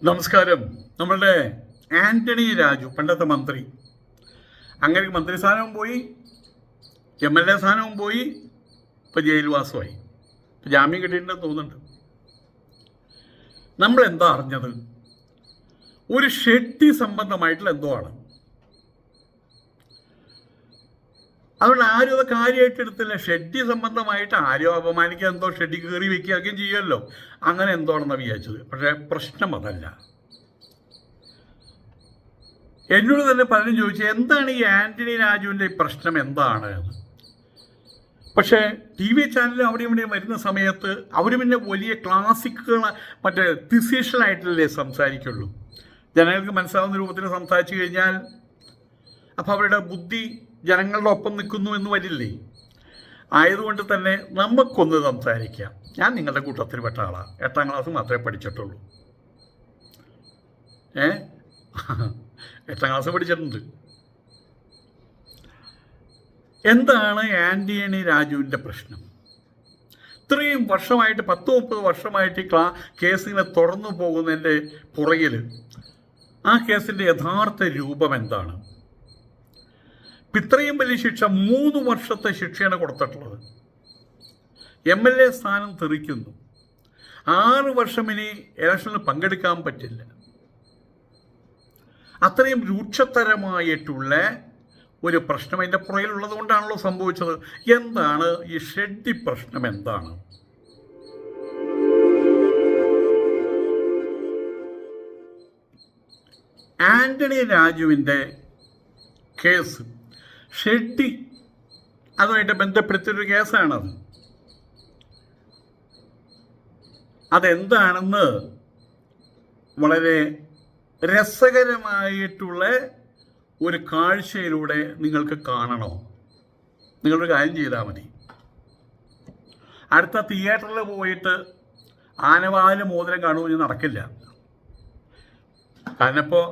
നമസ്കാരം. നമ്മളുടെ ആന്റണി രാജു, പണ്ടത്തെ മന്ത്രി, അങ്ങനെ മന്ത്രിസ്ഥാനവും പോയി, MLA സ്ഥാനവും പോയി, ഇപ്പോൾ ജയിൽവാസമായി. ഇപ്പോൾ ജാമ്യം കിട്ടിയിട്ടുണ്ടെന്ന് തോന്നുന്നുണ്ട്. നമ്മളെന്താ അറിഞ്ഞത്? ഒരു ഷെഡ്ഡി സംബന്ധമായിട്ടുള്ള എന്തോ ആണ്. അതുകൊണ്ട് ആരും അത് കാര്യമായിട്ട് എടുത്തില്ല. ഷെഡ്ഡി സംബന്ധമായിട്ട് ആരോ അപമാനിക്കാൻ എന്തോ ഷെഡ്ഡി കയറി വെക്കുകയൊക്കെയും ചെയ്യുമല്ലോ, അങ്ങനെ എന്തോ ആണെന്നാണ് വിചാരിച്ചത്. പക്ഷേ പ്രശ്നം അതല്ല. എന്നോട് തന്നെ പലരും ചോദിച്ചു എന്താണ് ഈ ആന്റണി രാജുവിൻ്റെ ഈ പ്രശ്നം എന്താണ് എന്ന്. പക്ഷേ TV ചാനലിൽ അവിടെയും ഇവിടെയും വരുന്ന സമയത്ത് അവർ പിന്നെ വലിയ ക്ലാസിക്കുകൾ, മറ്റേ തിസിഷനായിട്ടല്ലേ സംസാരിക്കുള്ളൂ. ജനങ്ങൾക്ക് മനസ്സിലാവുന്ന രൂപത്തിൽ സംസാരിച്ചു കഴിഞ്ഞാൽ അപ്പോൾ അവരുടെ ബുദ്ധി ജനങ്ങളുടെ ഒപ്പം നിൽക്കുന്നു എന്ന് വരില്ലേ. ആയതുകൊണ്ട് തന്നെ നമുക്കൊന്ന് സംസാരിക്കാം. ഞാൻ നിങ്ങളുടെ കൂട്ടത്തിൽ പെട്ട ആളാണ്. 8ാം ക്ലാസ് മാത്രമേ പഠിച്ചിട്ടുള്ളൂ. 8ാം ക്ലാസ് പഠിച്ചിട്ടുണ്ട്. എന്താണ് ആന്റണി രാജുവിൻ്റെ പ്രശ്നം? ഇത്രയും വർഷമായിട്ട് 10-30 വർഷമായിട്ട് കേസിങ്ങനെ തുറന്നു പോകുന്നതിൻ്റെ പുറകിൽ ആ കേസിൻ്റെ യഥാർത്ഥ രൂപം എന്താണ്? ഇത്രയും വലിയ ശിക്ഷ, 3 വർഷത്തെ ശിക്ഷയാണ് കൊടുത്തിട്ടുള്ളത്. MLA സ്ഥാനം തെറിക്കുന്നു. 6 വർഷം ഇനി ഇലക്ഷനിൽ പങ്കെടുക്കാൻ പറ്റില്ല. അത്രയും രൂക്ഷതരമായിട്ടുള്ള ഒരു പ്രശ്നം അതിൻ്റെ പുറകിലുള്ളത് കൊണ്ടാണല്ലോ സംഭവിച്ചത്. എന്താണ് ഈ ഷെഡ്ഡി പ്രശ്നം? എന്താണ്? ആന്റണി രാജുവിൻ്റെ കേസ് ഷെഡ്ഡി അതുമായിട്ട് ബന്ധപ്പെടുത്തിയൊരു കേസാണത്. അതെന്താണെന്ന് വളരെ രസകരമായിട്ടുള്ള ഒരു കാഴ്ചയിലൂടെ നിങ്ങൾക്ക് കാണണോ? നിങ്ങളൊരു കാര്യം ചെയ്താൽ മതി. അടുത്ത തിയേറ്ററിൽ പോയിട്ട് ആനവാല് മോതിരം കാണുമെന്ന് നടക്കില്ല. കാരണം ഇപ്പോൾ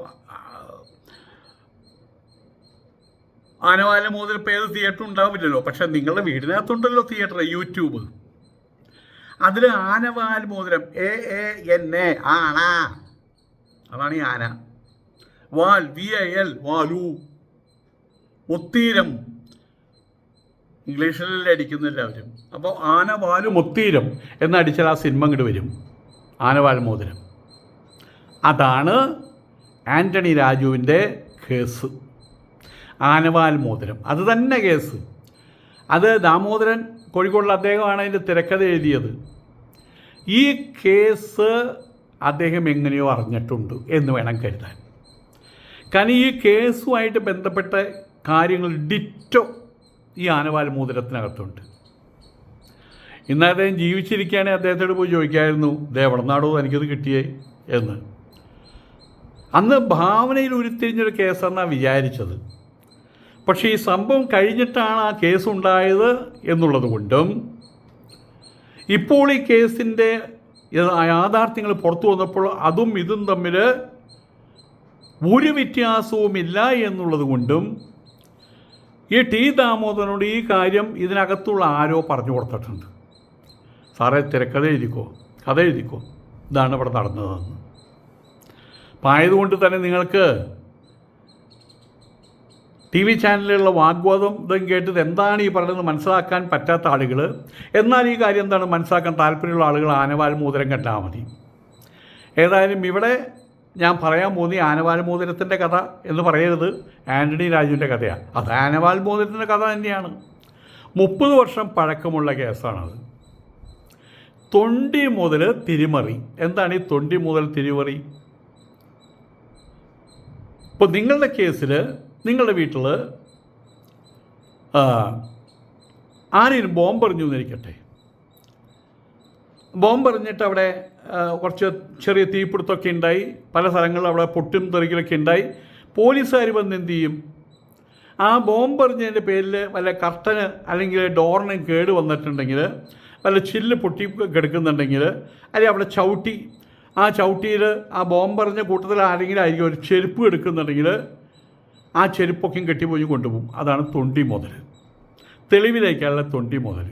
ആനവാല് മോതിരം ഇപ്പോൾ ഏത് തിയേറ്റർ ഉണ്ടാവില്ലല്ലോ. പക്ഷെ നിങ്ങളുടെ വീടിനകത്തുണ്ടല്ലോ തിയേറ്റർ, യൂട്യൂബ്. അതിൽ ആനവാൽ മോതിരം AANA ആണ, അതാണ് ഈ ആന. വാൽ VAL വാലു. മുത്തീരം ഇംഗ്ലീഷിലല്ലേ അടിക്കുന്ന എല്ലാവരും. അപ്പോൾ ആനവാലു മുത്തീരം എന്നടിച്ചാൽ ആ സിനിമ ഇങ്ങോട്ട് വരും, ആനവാൽ മോതിരം. അതാണ് ആന്റണി രാജുവിൻ്റെ കേസ്. ആനവാൽ മോതിരം അത് തന്നെ കേസ്. അത് ദാമോദരൻ കോഴിക്കോടുള്ള അദ്ദേഹമാണ് അതിൻ്റെ തിരക്കഥ എഴുതിയത്. ഈ കേസ് അദ്ദേഹം എങ്ങനെയോ അറിഞ്ഞിട്ടുണ്ട് എന്ന് വേണം കരുതാൻ. കാരണം ഈ കേസുമായിട്ട് ബന്ധപ്പെട്ട കാര്യങ്ങൾ ഡിറ്റോ ഈ ആനവാൽ മോതിരത്തിനകത്തുണ്ട്. ഇന്ന് അദ്ദേഹം ജീവിച്ചിരിക്കുകയാണെങ്കിൽ അദ്ദേഹത്തോട് പോയി ചോദിക്കായിരുന്നു, ദേവടനാടോ എനിക്കത് കിട്ടിയേ എന്ന്. അന്ന് ഭാവനയിൽ ഉരുത്തിരിഞ്ഞൊരു കേസെന്നാണ് വിചാരിച്ചത്. പക്ഷേ ഈ സംഭവം കഴിഞ്ഞിട്ടാണ് ആ കേസുണ്ടായത് എന്നുള്ളത് കൊണ്ടും ഇപ്പോൾ ഈ കേസിൻ്റെ യാഥാർത്ഥ്യങ്ങൾ പുറത്തു വന്നപ്പോൾ അതും ഇതും തമ്മിൽ ഒരു വ്യത്യാസവുമില്ല എന്നുള്ളത് കൊണ്ടും ഈ ദാമോദരനോട് ഈ കാര്യം ഇതിനകത്തുള്ള ആരോ പറഞ്ഞു കൊടുത്തിട്ടുണ്ട്. സാറേ തിരക്കഥ എഴുതിക്കോ, കഥ എഴുതിക്കോ, ഇതാണ് ഇവിടെ നടന്നതെന്ന്. അപ്പം ആയതുകൊണ്ട് തന്നെ നിങ്ങൾക്ക് TV ചാനലിലുള്ള വാഗ്വാദം ഇതും കേട്ടത് എന്താണ് ഈ പറയുന്നത് മനസ്സിലാക്കാൻ പറ്റാത്ത ആളുകൾ, എന്നാൽ ഈ കാര്യം എന്താണ് മനസ്സിലാക്കാൻ താല്പര്യമുള്ള ആളുകൾ ആനവാൽ മോതിരം കണ്ടാൽ മതി. ഏതായാലും ഇവിടെ ഞാൻ പറയാൻ പോകുന്ന ആനവാൽ മോതിരത്തിൻ്റെ കഥ എന്ന് പറയരുത്, ആന്റണി രാജുവിൻ്റെ കഥയാണ്. അത് ആനവാൽ മോതിരത്തിൻ്റെ കഥ തന്നെയാണ്. 30 വർഷം പഴക്കമുള്ള കേസാണത്. തൊണ്ടി മുതൽ തിരിമറി. എന്താണ് ഈ തൊണ്ടി മുതൽ തിരിമറി? ഇപ്പോൾ നിങ്ങളുടെ കേസിൽ നിങ്ങളുടെ വീട്ടിൽ ആരെയും ബോംബെറിഞ്ഞു എന്നിരിക്കട്ടെ. ബോംബെറിഞ്ഞിട്ട് അവിടെ കുറച്ച് ചെറിയ തീപിടുത്തമൊക്കെ ഉണ്ടായി, പല സ്ഥലങ്ങളിലും അവിടെ പൊട്ടും തെറിക്കലൊക്കെ ഉണ്ടായി. പോലീസുകാർ വന്ന് എന്ത് ചെയ്യും? ആ ബോംബെറിഞ്ഞതിൻ്റെ പേരിൽ വല്ല കർട്ടന് അല്ലെങ്കിൽ ഡോറിന് കേട് വന്നിട്ടുണ്ടെങ്കിൽ, വല്ല ചില്ല് പൊട്ടി കിടക്കുന്നുണ്ടെങ്കിൽ, അല്ലെങ്കിൽ അവിടെ ചവിട്ടി, ആ ചവിട്ടിയിൽ ആ ബോംബെറിഞ്ഞ കൂട്ടത്തിൽ ആരെങ്കിലും ആയിരിക്കും ഒരു ചെരുപ്പ് എടുക്കുന്നുണ്ടെങ്കിൽ ആ ചെരുപ്പൊക്കെയും കെട്ടിപ്പോയി കൊണ്ടുപോകും. അതാണ് തൊണ്ടി മുതൽ. തെളിവിലേക്കുള്ള തൊണ്ടി മുതൽ.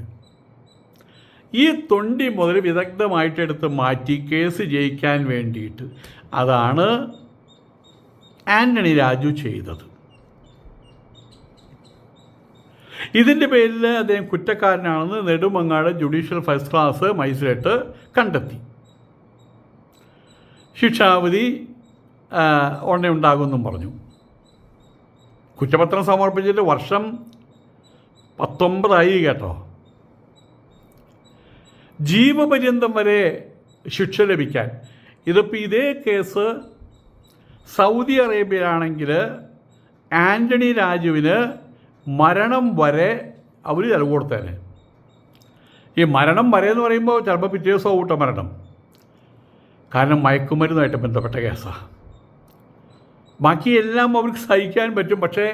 ഈ തൊണ്ടി മുതൽ വിദഗ്ധമായിട്ടെടുത്ത് മാറ്റി കേസ് ജയിക്കാൻ വേണ്ടിയിട്ട് അതാണ് ആൻ്റണി രാജു ചെയ്തത്. ഇതിൻ്റെ പേരിൽ അദ്ദേഹം കുറ്റക്കാരനാണെന്ന് Nedumangad judicial first class magistrate കണ്ടെത്തി. ശിക്ഷാവിധി ഉടനെ ഉണ്ടാകുമെന്നും പറഞ്ഞു. കുറ്റപത്രം സമർപ്പിച്ചിട്ട് വർഷം 19 കേട്ടോ. ജീവപര്യന്തം വരെ ശിക്ഷ ലഭിക്കാൻ. ഇതിപ്പോൾ ഇതേ കേസ് സൗദി അറേബ്യയിലാണെങ്കിൽ ആൻ്റണി രാജുവിന് മരണം വരെ അവർ ചിലവ് കൊടുത്തേനെ. ഈ മരണം വരെ എന്ന് പറയുമ്പോൾ ചിലപ്പോൾ പിറ്റേ ദിവസം കൂട്ട മരണം. കാരണം മയക്കുമരുന്നുമായിട്ട് ബന്ധപ്പെട്ട കേസാണ്. ബാക്കിയെല്ലാം അവർക്ക് സഹിക്കാൻ പറ്റും. പക്ഷേ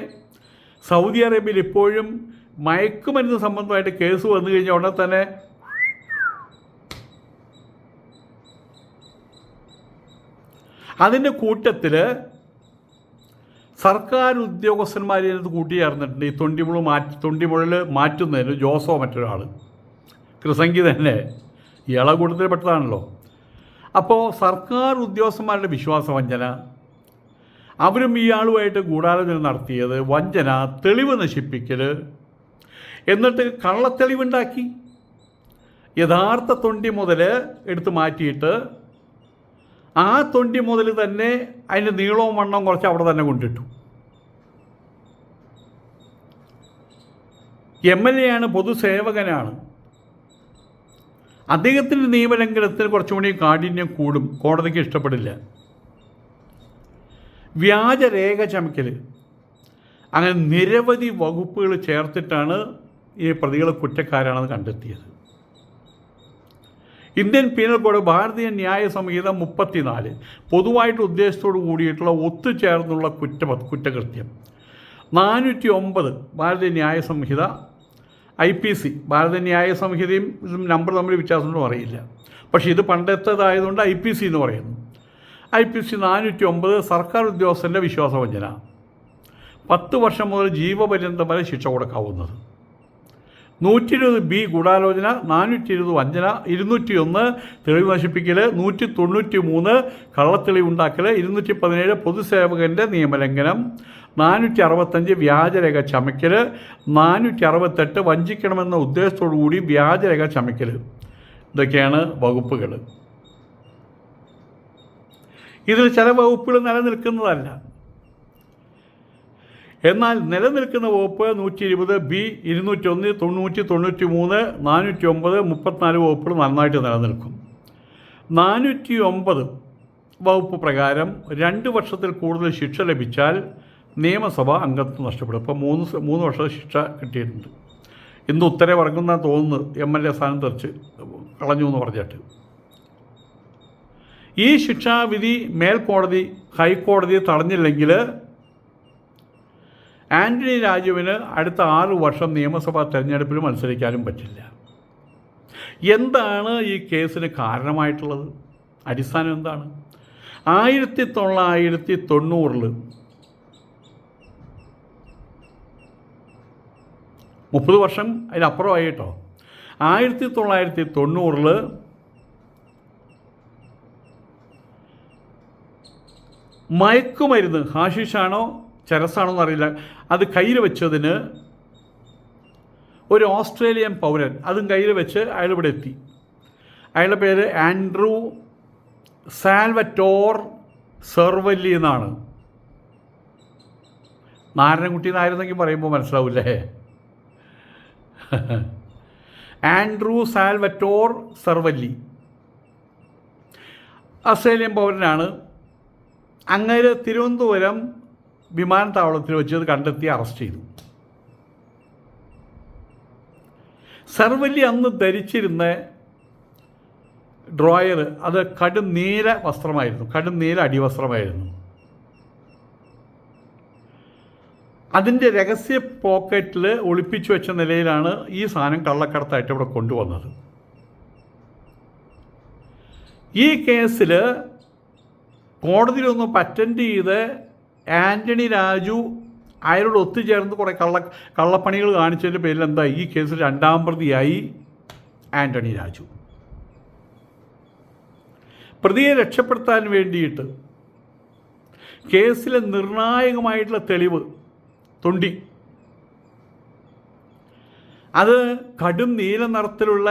സൗദി അറേബ്യയിൽ ഇപ്പോഴും മയക്കുമരുന്ന് സംബന്ധമായിട്ട് കേസ് വന്നു കഴിഞ്ഞാൽ ഉടനെ തന്നെ അതിൻ്റെ കൂട്ടത്തിൽ സർക്കാർ ഉദ്യോഗസ്ഥന്മാരെ ഇതിനകത്ത് കൂട്ടിച്ചേർന്നിട്ടുണ്ട്. ഈ തൊണ്ടിമുഴൽ മാറ്റുന്നതിന് ജോസോ മറ്റൊരാൾ കൃസംഗി തന്നെ ഇയാളെ കൂട്ടത്തിൽ പെട്ടതാണല്ലോ. അപ്പോൾ സർക്കാർ ഉദ്യോഗസ്ഥന്മാരുടെ വിശ്വാസവഞ്ചന, അവരും ഇയാളുമായിട്ട് ഗൂഢാലോചന നടത്തിയത്, വഞ്ചന, തെളിവ് നശിപ്പിക്കൽ, എന്നിട്ട് കള്ളത്തെളിവുണ്ടാക്കി യഥാർത്ഥ തൊണ്ടി മുതൽ എടുത്ത് മാറ്റിയിട്ട് ആ തൊണ്ടി മുതൽ തന്നെ അതിൻ്റെ നീളവും വണ്ണവും കുറച്ച് അവിടെ തന്നെ കൊണ്ടിട്ടു. MLA ആണ്, പൊതുസേവകനാണ്. അദ്ദേഹത്തിൻ്റെ നിയമലംഘനത്തിന് കുറച്ചുകൂടി കാഠിന്യം കൂടും, കോടതിക്ക് ഇഷ്ടപ്പെടില്ല. വ്യാജരേഖ ചമയ്ക്കൽ, അങ്ങനെ നിരവധി വകുപ്പുകൾ ചേർത്തിട്ടാണ് ഈ പ്രതികളെ കുറ്റക്കാരാണെന്ന് കണ്ടെത്തിയത്. ഇന്ത്യൻ പീനൽ കോഡ് ഭാരതീയ ന്യായ സംഹിത 34 പൊതുവായിട്ട് ഉദ്ദേശത്തോടു കൂടിയിട്ടുള്ള ഒത്തുചേർന്നുള്ള കുറ്റകൃത്യം. 409 ഭാരതീയ ന്യായ സംഹിത IPC. ഭാരതീയ ന്യായ സംഹിതയും ഇതും നമ്പർ തമ്മിൽ വ്യത്യാസമൊന്നും അറിയില്ല. പക്ഷേ ഇത് പണ്ടത്തേതായതുകൊണ്ട് IPC എന്ന് പറയുന്നു. IPC 409 സർക്കാർ ഉദ്യോഗസ്ഥൻ്റെ വിശ്വാസവഞ്ചന. 10 വർഷം മുതൽ ജീവപര്യന്തം വരെ ശിക്ഷ കൊടുക്കാവുന്നത്. 120B ഗൂഢാലോചന, 420 വഞ്ചന, 201 തെളിവ് നശിപ്പിക്കൽ, 193 കള്ളത്തെളിവുണ്ടാക്കൽ, 217 പൊതുസേവകൻ്റെ നിയമലംഘനം, 465 വ്യാജരേഖ ചമയ്ക്കൽ, 468 വഞ്ചിക്കണമെന്ന ഉദ്ദേശത്തോടു കൂടി വ്യാജരേഖ ചമയ്ക്കൽ. ഇതൊക്കെയാണ് വകുപ്പുകൾ. ഇതിൽ ചില വകുപ്പുകൾ നിലനിൽക്കുന്നതല്ല. എന്നാൽ നിലനിൽക്കുന്ന വകുപ്പ് 120B, 201, 90, 93, 409, 34 വകുപ്പുകൾ നന്നായിട്ട് നിലനിൽക്കും. 409 വകുപ്പ് പ്രകാരം 2 വർഷത്തിൽ കൂടുതൽ ശിക്ഷ ലഭിച്ചാൽ നിയമസഭ അംഗത്വം നഷ്ടപ്പെടും. ഇപ്പോൾ 3 വർഷം ശിക്ഷ കിട്ടിയിട്ടുണ്ട്. ഇന്ന് ഉത്തരവ് ഇറങ്ങുന്ന തോന്നുന്നു MLA സ്ഥാനം തെറിച്ച് കളഞ്ഞു എന്ന് പറഞ്ഞിട്ട്. ഈ ശിക്ഷാവിധി മേൽക്കോടതി ഹൈക്കോടതി തടഞ്ഞില്ലെങ്കിൽ ആൻ്റണി രാജുവിന് അടുത്ത 6 വർഷം നിയമസഭാ തെരഞ്ഞെടുപ്പിൽ മത്സരിക്കാനും പറ്റില്ല. എന്താണ് ഈ കേസിന് കാരണമായിട്ടുള്ളത്? അടിസ്ഥാനം എന്താണ്? 1990 30 വർഷം അതിനപ്പുറമായി കേട്ടോ. 1990 മയക്കുമരുന്ന്, ഹാഷിഷാണോ ചരസാണോ എന്നറിയില്ല, അത് കയ്യിൽ വെച്ചതിന് ഒരു ഓസ്ട്രേലിയൻ പൗരൻ അതും കയ്യിൽ വെച്ച് അയാൾ ഇവിടെ എത്തി. അയാളുടെ പേര് ആൻഡ്രൂ സാൽവറ്റോർ സെർവല്ലി എന്നാണ്. നാരായണൻകുട്ടി എന്നായിരുന്നെങ്കിൽ പറയുമ്പോൾ മനസ്സിലാവില്ലേ. ആൻഡ്രൂ സാൽവറ്റോർ സെർവല്ലി ഓസ്ട്രേലിയൻ പൗരനാണ്. അങ്ങേര് തിരുവനന്തപുരം വിമാനത്താവളത്തിൽ വെച്ച് അത് കണ്ടെത്തി അറസ്റ്റ് ചെയ്തു. സെർവല്ലി അന്ന് ധരിച്ചിരുന്ന ഡ്രോയർ അത് കടും നീല വസ്ത്രമായിരുന്നു, കടും നീല അടിവസ്ത്രമായിരുന്നു. അതിൻ്റെ രഹസ്യ പോക്കറ്റിൽ ഒളിപ്പിച്ചു വെച്ച നിലയിലാണ് ഈ സാധനം കള്ളക്കടത്തായിട്ട് ഇവിടെ കൊണ്ടുവന്നത്. ഈ കേസിൽ കോടതിയിലൊന്ന് പറ്റൻറ്റ് ചെയ്ത് ആൻ്റണി രാജു അയാളോട് ഒത്തുചേർന്ന് കുറേ കള്ളപ്പണികൾ കാണിച്ചതിൻ്റെ പേരിൽ എന്താ ഈ കേസിൽ 2ാം പ്രതിയായി ആൻ്റണി രാജു. പ്രതിയെ രക്ഷപ്പെടുത്താൻ വേണ്ടിയിട്ട് കേസിലെ നിർണായകമായിട്ടുള്ള തെളിവ് തൊണ്ടി, അത് കടും നീല നിറത്തിലുള്ള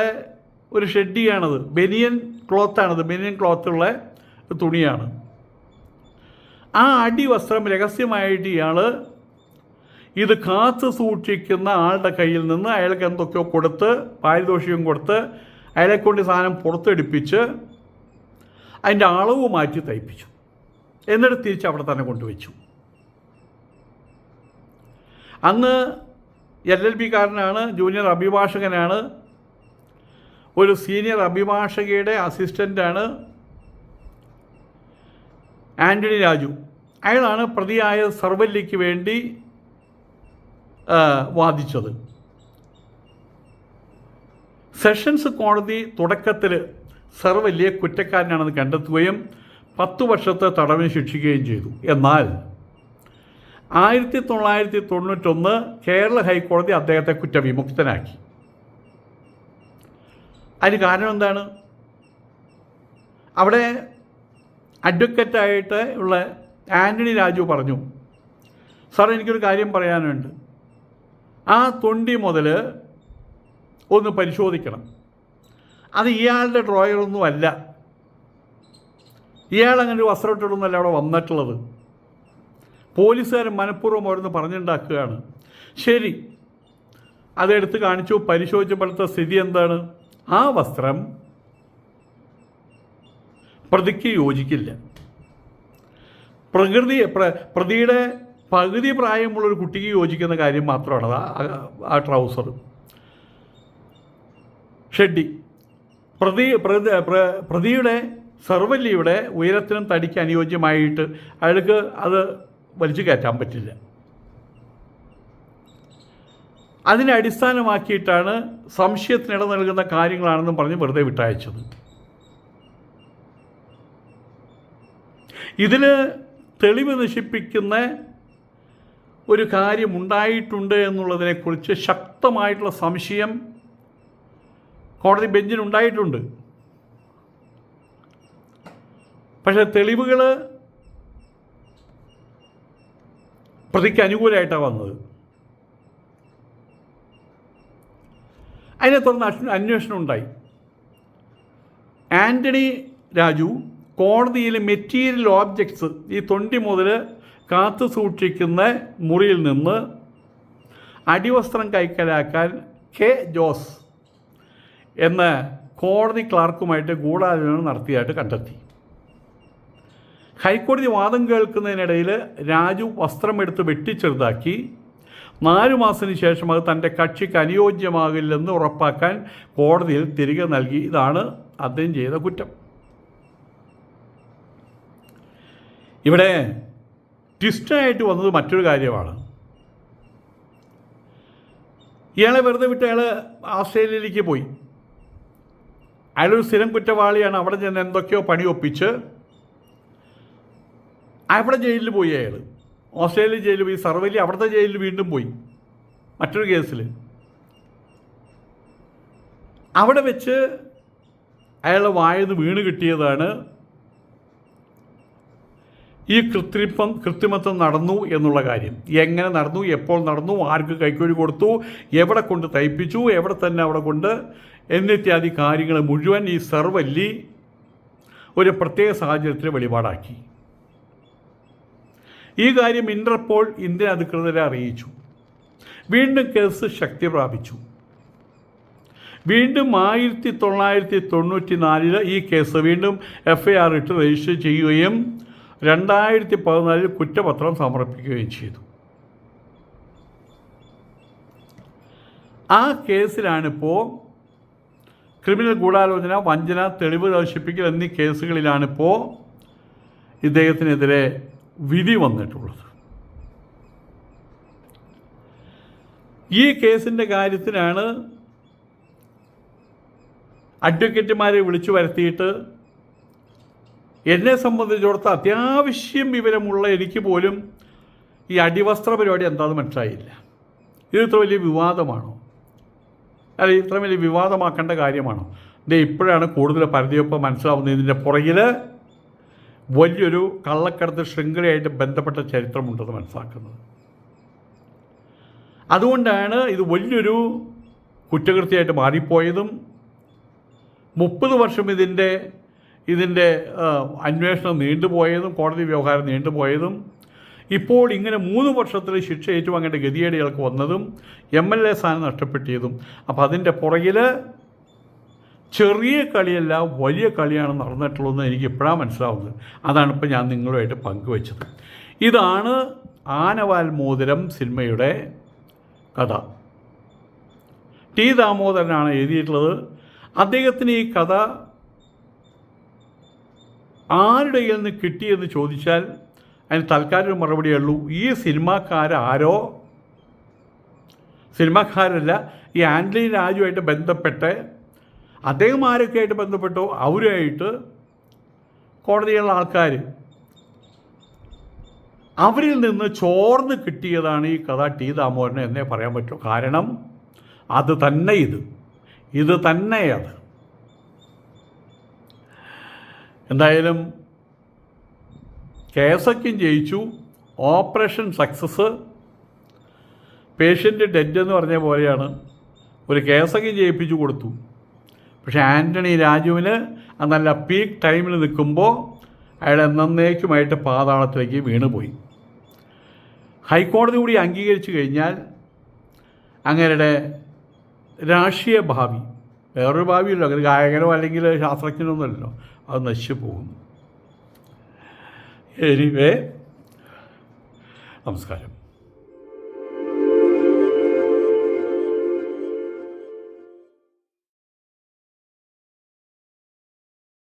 ഒരു ഷെഡിയാണത്, ബനിയൻ ക്ലോത്താണത്, ബനിയൻ ക്ലോത്തുള്ള തുണിയാണ്. ആ അടിവസ്ത്രം രഹസ്യമായിട്ട് ഇയാൾ ഇത് കാത്തു സൂക്ഷിക്കുന്ന ആളുടെ കയ്യിൽ നിന്ന് അയാൾക്ക് എന്തൊക്കെയോ കൊടുത്ത്, പാരിതോഷികം കൊടുത്ത്, അയാളെക്കൊണ്ട് സാധനം പുറത്തെടുപ്പിച്ച് അതിൻ്റെ അളവ് മാറ്റി തയ്പ്പിച്ചു. എന്നിട്ട് തിരിച്ച് അവിടെ തന്നെ കൊണ്ടുവച്ചു. അന്ന് LLB കാരനാണ്, ജൂനിയർ അഭിഭാഷകനാണ്, ഒരു സീനിയർ അഭിഭാഷകയുടെ അസിസ്റ്റൻ്റാണ് ആൻ്റണി രാജു. അയാളാണ് പ്രതിയായ സർവല്ലിക്ക് വേണ്ടി വാദിച്ചത്. സെഷൻസ് കോടതി തുടക്കത്തിൽ സർവല്ലിയെ കുറ്റക്കാരനാണെന്ന് കണ്ടെത്തുകയും 10 വർഷത്തെ തടവിന് ശിക്ഷിക്കുകയും ചെയ്തു. എന്നാൽ 1991 കേരള ഹൈക്കോടതി അദ്ദേഹത്തെ കുറ്റവിമുക്തനാക്കി. അതിന് കാരണം എന്താണ്? അവിടെ അഡ്വക്കറ്റായിട്ട് ഉള്ള ആൻ്റണി രാജു പറഞ്ഞു, സാർ എനിക്കൊരു കാര്യം പറയാനുണ്ട്, ആ തൊണ്ടി മുതൽ ഒന്ന് പരിശോധിക്കണം. അത് ഇയാളുടെ ഡ്രോയറൊന്നും അല്ല, ഇയാൾ അങ്ങനെ ഒരു വസ്ത്രം ഇട്ടിട്ടൊന്നുമല്ല അവിടെ വന്നിട്ടുള്ളത്, പോലീസുകാരൻ മനഃപൂർവ്വം ഓരോന്ന് പറഞ്ഞുണ്ടാക്കുകയാണ്. ശരി, അതെടുത്ത് കാണിച്ചു. പരിശോധിച്ചപ്പോഴത്തെ സ്ഥിതി എന്താണ്? ആ വസ്ത്രം പ്രതിക്ക് യോജിക്കില്ല. പ്രതിയുടെ പകുതി പ്രായമുള്ളൊരു കുട്ടിക്ക് യോജിക്കുന്ന കാര്യം മാത്രമാണ് ആ ട്രൗസർ, ഷെഡി. പ്രതിയുടെ സർവല്ലിയുടെ ഉയരത്തിനും തടിക്ക് അനുയോജ്യമായിട്ട് അയാൾക്ക് അത് വലിച്ചു കയറ്റാൻ പറ്റില്ല. അതിനെ അടിസ്ഥാനമാക്കിയിട്ടാണ് സംശയത്തിനിട നൽകുന്ന കാര്യങ്ങളാണെന്നും പറഞ്ഞ് വെറുതെ വിട്ടയച്ചത്. ഇതിൽ തെളിവ് നശിപ്പിക്കുന്ന ഒരു കാര്യമുണ്ടായിട്ടുണ്ട് എന്നുള്ളതിനെക്കുറിച്ച് ശക്തമായിട്ടുള്ള സംശയം കോടതി ബെഞ്ചിനുണ്ടായിട്ടുണ്ട്. പക്ഷേ തെളിവുകൾ പ്രതിക്ക് അനുകൂലമായിട്ടാണ് വന്നത്. അതിനെ തുടർന്ന് അന്വേഷണം ഉണ്ടായി. ആൻ്റണി രാജു കോടതിയിൽ മെറ്റീരിയൽ ഓബ്ജക്ട്സ്, ഈ തൊണ്ടി മുതൽ കാത്തു സൂക്ഷിക്കുന്ന മുറിയിൽ നിന്ന് അടിവസ്ത്രം കൈക്കലാക്കാൻ കെ ജോസ് എന്ന കോടതി ക്ലാർക്കുമായിട്ട് ഗൂഢാലോചന നടത്തിയായിട്ട് കണ്ടെത്തി. ഹൈക്കോടതി വാദം കേൾക്കുന്നതിനിടയിൽ രാജു വസ്ത്രമെടുത്ത് വെട്ടിച്ചെറുതാക്കി 4 മാസത്തിന് ശേഷം അത് തൻ്റെ കക്ഷിക്ക് അനുയോജ്യമാകില്ലെന്ന് ഉറപ്പാക്കാൻ കോടതിയിൽ തിരികെ നൽകി. ഇതാണ് അദ്ദേഹം ചെയ്ത കുറ്റം. ഇവിടെ ട്വിസ്റ്റായിട്ട് വന്നത് മറ്റൊരു കാര്യമാണ്. ഇയാളെ വെറുതെ വിട്ട് അയാൾ ഓസ്ട്രേലിയയിലേക്ക് പോയി. അയാളൊരു സ്ഥിരം കുറ്റവാളിയാണ്. അവിടെ ചെന്ന് എന്തൊക്കെയോ പണി ഒപ്പിച്ച് അവിടെ ജയിലിൽ പോയി. അയാൾ ഓസ്ട്രേലിയ ജയിലിൽ പോയി. സർവല്ലി അവിടുത്തെ ജയിലിൽ വീണ്ടും പോയി മറ്റൊരു കേസിൽ. അവിടെ വെച്ച് അയാളുടെ വായന്ന് വീണ് കിട്ടിയതാണ് ഈ കൃത്രിമത്വം നടന്നു എന്നുള്ള കാര്യം. എങ്ങനെ നടന്നു, എപ്പോൾ നടന്നു, ആർക്ക് കൈക്കൂലി കൊടുത്തു, എവിടെ കൊണ്ട് തയ്പ്പിച്ചു, എവിടെ തന്നെ അവിടെ കൊണ്ട് എന്നിത്യാദി കാര്യങ്ങൾ മുഴുവൻ ഈ സർവല്ലി ഒരു പ്രത്യേക സാഹചര്യത്തിൽ വെളിപാടാക്കി. ഈ കാര്യം ഇന്റർപോൾ ഇന്ത്യൻ അധികൃതരെ അറിയിച്ചു. വീണ്ടും കേസ് ശക്തി പ്രാപിച്ചു. വീണ്ടും 1994 ഈ കേസ് വീണ്ടും FIR ഇട്ട് രജിസ്റ്റർ ചെയ്യുകയും 2014 കുറ്റപത്രം സമർപ്പിക്കുകയും ചെയ്തു. ആ കേസിലാണിപ്പോൾ ക്രിമിനൽ ഗൂഢാലോചന, വഞ്ചന, തെളിവ് നശിപ്പിക്കൽ എന്നീ കേസുകളിലാണിപ്പോൾ ഇദ്ദേഹത്തിനെതിരെ വിധി വന്നിട്ടുള്ളത്. ഈ കേസിൻ്റെ കാര്യത്തിനാണ് അഡ്വക്കേറ്റുമാരെ വിളിച്ചു വരുത്തിയിട്ട് എന്നെ സംബന്ധിച്ചിടത്തോളം അത്യാവശ്യം വിവരമുള്ള എനിക്ക് പോലും ഈ അടിവസ്ത്ര പരിപാടി എന്താണെന്ന് മനസ്സിലായില്ല. ഇത് ഇത്ര വലിയ വിവാദമാണോ? അല്ല ഇത്ര വലിയ വിവാദമാക്കേണ്ട കാര്യമാണോ? ഇപ്പോഴാണ് കൂടുതൽ പരതിയൊപ്പം മനസ്സിലാവുന്നത്. ഇതിൻ്റെ പുറകിൽ വലിയൊരു കള്ളക്കടത്ത് ശൃംഖലയായിട്ട് ബന്ധപ്പെട്ട ചരിത്രമുണ്ടെന്ന് മനസ്സിലാക്കുന്നത്. അതുകൊണ്ടാണ് ഇത് വലിയൊരു കുറ്റകൃത്യമായിട്ട് മാറിപ്പോയതും 30 വർഷം ഇതിൻ്റെ അന്വേഷണം നീണ്ടുപോയതും കോടതി വ്യവഹാരം നീണ്ടുപോയതും ഇപ്പോൾ ഇങ്ങനെ 3 വർഷത്തിൽ ശിക്ഷ ഏറ്റുവാങ്ങേണ്ട ഗതികേട് ഇയാൾക്ക് വന്നതും MLA സ്ഥാനം നഷ്ടപ്പെട്ടതും. അപ്പോൾ അതിൻ്റെ പുറകിൽ ചെറിയ കളിയല്ല വലിയ കളിയാണ് നടന്നിട്ടുള്ളതെന്ന് എനിക്ക് ഇപ്പോഴാണ് മനസ്സിലാവുന്നത്. അതാണ് ഇപ്പോൾ ഞാൻ നിങ്ങളുമായിട്ട് പങ്കുവച്ചത്. ഇതാണ് ആനവാൽ മോതിരം സിനിമയുടെ കഥ. ടി ദാമോദരനാണ് എഴുതിയിട്ടുള്ളത്. അദ്ദേഹത്തിന് ഈ കഥ ആരുടെ കയ്യിൽ നിന്ന് കിട്ടിയെന്ന് ചോദിച്ചാൽ അതിന് തൽക്കാലം ഒരു മറുപടിയേ ഉള്ളൂ. ഈ സിനിമാക്കാരോ സിനിമാക്കാരല്ല, ഈ ആൻ്റണി രാജുവായിട്ട് ബന്ധപ്പെട്ട് അദ്ദേഹം ആരൊക്കെ ആയിട്ട് ബന്ധപ്പെട്ടോ അവരുമായിട്ട് കോടതിയിലുള്ള ആൾക്കാർ അവരിൽ നിന്ന് ചോർന്ന് കിട്ടിയതാണ് ഈ കഥ ടി ദാമോദരൻ എന്നേ പറയാൻ പറ്റൂ. കാരണം അത് തന്നെ ഇത് തന്നെ അത്. എന്തായാലും കേസൊക്കെയും ജയിച്ചു, ഓപ്പറേഷൻ സക്സസ്, പേഷ്യൻ്റ് ഡെഡ് എന്ന് പറഞ്ഞ പോലെയാണ്. ഒരു കേസൊക്കെ ജയിപ്പിച്ചു കൊടുത്തു. പക്ഷേ ആൻ്റണി രാജുവിന് നല്ല പീക്ക് ടൈമിൽ നിൽക്കുമ്പോൾ അയാൾ എന്നേക്കുമായിട്ട് പാതാളത്തിലേക്ക് വീണുപോയി. ഹൈക്കോടതി കൂടി അംഗീകരിച്ചു കഴിഞ്ഞാൽ അങ്ങേരുടെ രാഷ്ട്രീയ ഭാവി, വേറൊരു ഭാവിയല്ലോ, അങ്ങനെ ഗായകനോ അല്ലെങ്കിൽ ശാസ്ത്രജ്ഞനോ ഒന്നുമല്ലോ, അത് നശിച്ചു പോകും. എനിവേ, നമസ്കാരം.